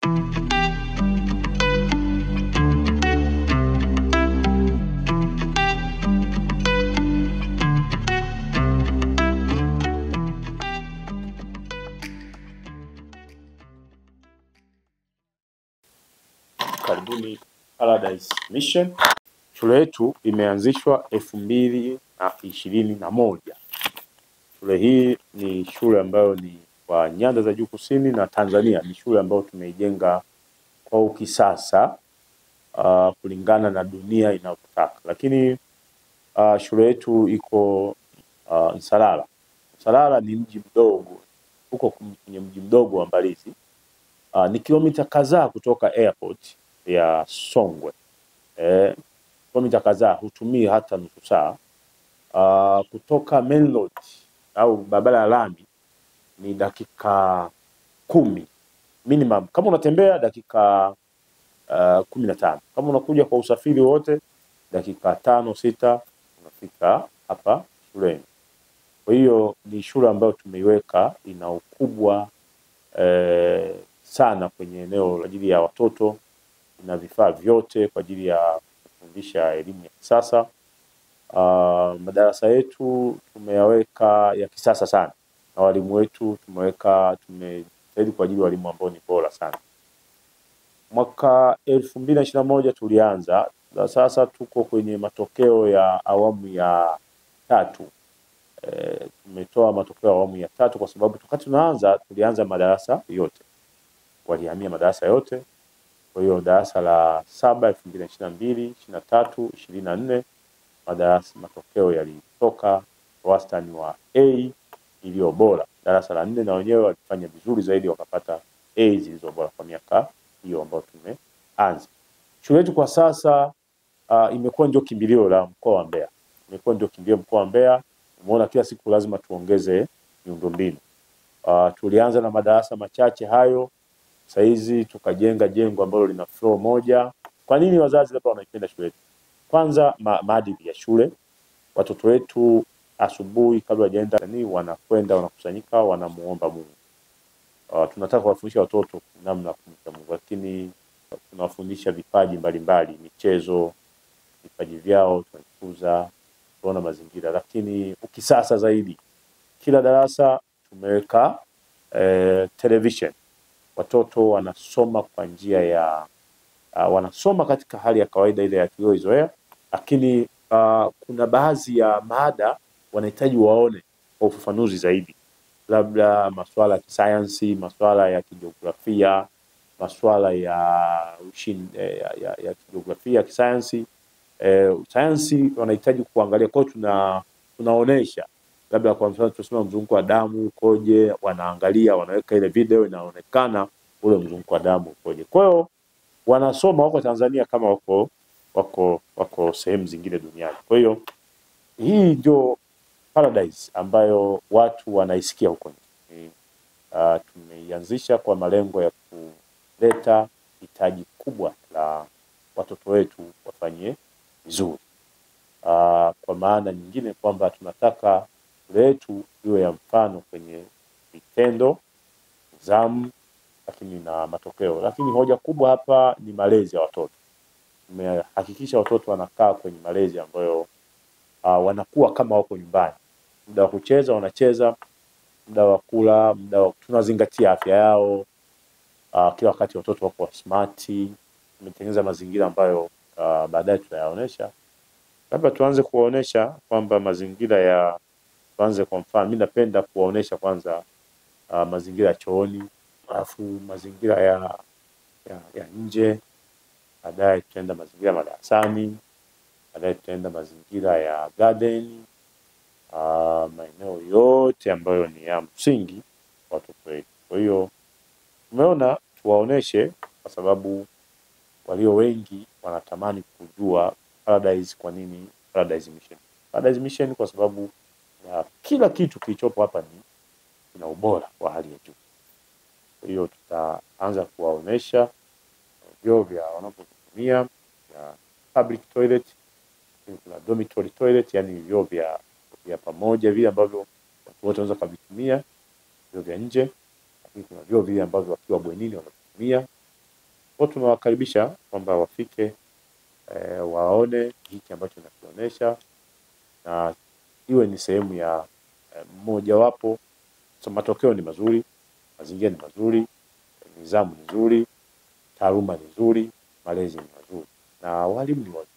Karibuni Paradise Mission. Shule yetu imeanzishwa 2021. Shule hii ni shule ambayo ni kwa nyanda za juu kusini na Tanzania. Ni shule ambayo tumeijenga kwa ukisasa kulingana na dunia inayotaka. Lakini shule yetu iko Nsalala. Nsalala ni mji mdogo, uko kwenye mji mdogo wa Mbalizi. Ni kilomita kadhaa kutoka airport ya Songwe. Kilomita kadhaa, hutumii hata nusu saa. Kutoka main road au barabara ya lami ni dakika 10 minimum. Kama unatembea dakika 15. Kama unakuja kwa usafiri wote dakika 5-6 unafika hapa shuleni. Kwa hiyo ni shule ambayo tumeiweka, ina ukubwa sana kwenye eneo la ajili ya watoto, ina vifaa vyote kwa ajili ya kufundisha elimu ya kisasa. Madarasa yetu tumeyaweka ya kisasa sana, na walimu wetu tumejitahidi kwa ajili ya walimu ambao ni bora sana. Mwaka 2021 tulianza, na sasa tuko kwenye matokeo ya awamu ya 3. Tumetoa matokeo ya awamu ya 3 kwa sababu wakati tunaanza tulianza madarasa yote, walihamia madarasa yote. Kwa hiyo darasa la 7 2022, 23, 24 madarasa matokeo yalitoka wastani wa A iliyo bora. Darasa la 4 na wenyewe walifanya vizuri zaidi, wakapata A zilizo bora kwa miaka hiyo ambayo tumeanza. Shule yetu kwa sasa imekuwa ndio kimbilio la mkoa wa Mbeya. Imekuwa ndio kimbilio mkoa wa Mbeya. Umeona kila siku lazima tuongeze miundombinu. Tulianza na madarasa machache hayo. Sasa hizi tukajenga jengo ambalo lina floor moja. Kwa nini wazazi hapa wanaipenda shule yetu? Kwanza maadili ya shule. Watoto wetu asubuhi kabla hajaenda wanakwenda, wanakusanyika, wanamuomba Mungu. Tunataka kuwafundisha watoto namna kumcha Mungu, lakini tunawafundisha vipaji mbalimbali, michezo, vipaji vyao tunakuza, kuona mazingira. Lakini ukisasa zaidi, kila darasa tumeweka television. Watoto wanasoma kwa njia ya wanasoma katika hali ya kawaida ile ya tulioizoea, lakini kuna baadhi ya mada wanahitaji waone kwa ufafanuzi zaidi, labda masuala ya kisayansi, masuala ya kijiografia, masuala ya kijiografia, kisayansi. Sayansi wanahitaji kuangalia, kwa tunaonesha labda kwa mfano tunasema mzunguko wa damu ukoje, wanaangalia, wanaweka ile video inaonekana ule mzunguko wa damu ukoje. Kwa hiyo wanasoma wako Tanzania kama wako sehemu zingine duniani. Kwa hiyo hii ndio Paradise ambayo watu wanaisikia huko nje. Tumeianzisha kwa malengo ya kuleta hitaji kubwa la watoto wetu wafanye vizuri. Kwa maana nyingine kwamba tunataka shule yetu iwe ya mfano kwenye vitendo, nidhamu, lakini na matokeo. Lakini hoja kubwa hapa ni malezi ya watoto. Tumehakikisha watoto wanakaa kwenye malezi ambayo wanakuwa kama wako nyumbani. Muda wa kucheza wanacheza, muda wa kula, tunazingatia afya yao. Kila wakati watoto wako smart. Tumetengeneza mazingira ambayo baadaye tutayaonesha. Labda tuanze kuwaonesha kwamba mazingira tuanze kwa mfano, mimi napenda kuwaonesha kwanza mazingira ya chooni, alafu mazingira ya nje, baadaye tutaenda mazingira madarasani, baadaye tutaenda mazingira ya garden, maeneo yote ambayo ni ya msingi watoto wetu. Kwa hiyo tumeona tuwaoneshe kwa sababu walio wengi wanatamani kujua Paradise. Kwa nini Paradise Mission? Paradise Mission kwa sababu ya kila kitu kilichopo hapa ina ubora wa hali ya juu. Kwa hiyo tutaanza kuwaonesha vyoo vya wanapotumia ya public toilet, kuna dormitory toilet, yani vyoo vya pamoja vile ambavyo watu wote wanaweza kuvitumia, vyoo vya nje. Lakini kuna vyoo vile ambavyo wakiwa bwenini wanatumia, Kwa tunawakaribisha kwamba wafike waone hiki ambacho nakionyesha na iwe ni sehemu ya mmojawapo. So matokeo ni mazuri, mazingira ni mazuri, nidhamu ni nzuri, taaluma ni nzuri, malezi ni mazuri na walimu ni wazuri.